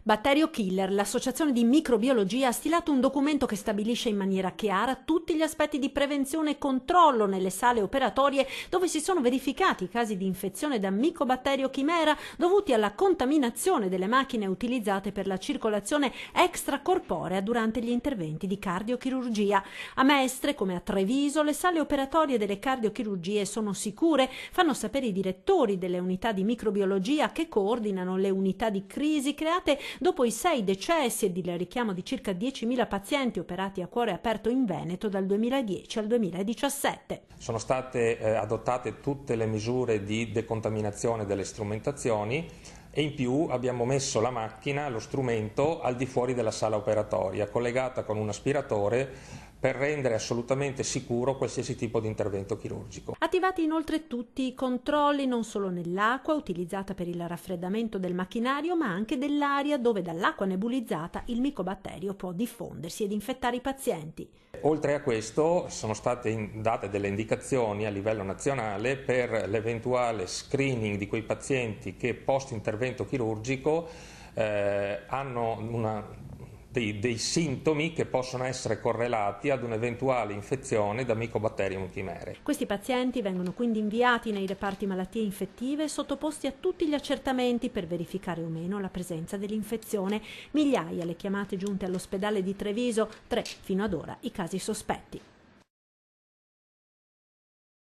Batterio Killer, l'associazione di microbiologia, ha stilato un documento che stabilisce in maniera chiara tutti gli aspetti di prevenzione e controllo nelle sale operatorie dove si sono verificati casi di infezione da Mycobatterio chimera dovuti alla contaminazione delle macchine utilizzate per la circolazione extracorporea durante gli interventi di cardiochirurgia. A Mestre, come a Treviso, le sale operatorie delle cardiochirurgie sono sicure, fanno sapere i direttori delle unità di microbiologia che coordinano le unità di crisi create dopo i 6 decessi ed il richiamo di circa 10.000 pazienti operati a cuore aperto in Veneto dal 2010 al 2017. Sono state adottate tutte le misure di decontaminazione delle strumentazioni e in più abbiamo messo la macchina, lo strumento, al di fuori della sala operatoria, collegata con un aspiratore per rendere assolutamente sicuro qualsiasi tipo di intervento chirurgico. Attivati inoltre tutti i controlli non solo nell'acqua utilizzata per il raffreddamento del macchinario, ma anche dell'aria dove dall'acqua nebulizzata il micobatterio può diffondersi ed infettare i pazienti. Oltre a questo sono state date delle indicazioni a livello nazionale per l'eventuale screening di quei pazienti che post intervento chirurgico hanno dei sintomi che possono essere correlati ad un'eventuale infezione da Mycobacterium chimere. Questi pazienti vengono quindi inviati nei reparti malattie infettive e sottoposti a tutti gli accertamenti per verificare o meno la presenza dell'infezione. Migliaia le chiamate giunte all'ospedale di Treviso, 3 fino ad ora i casi sospetti.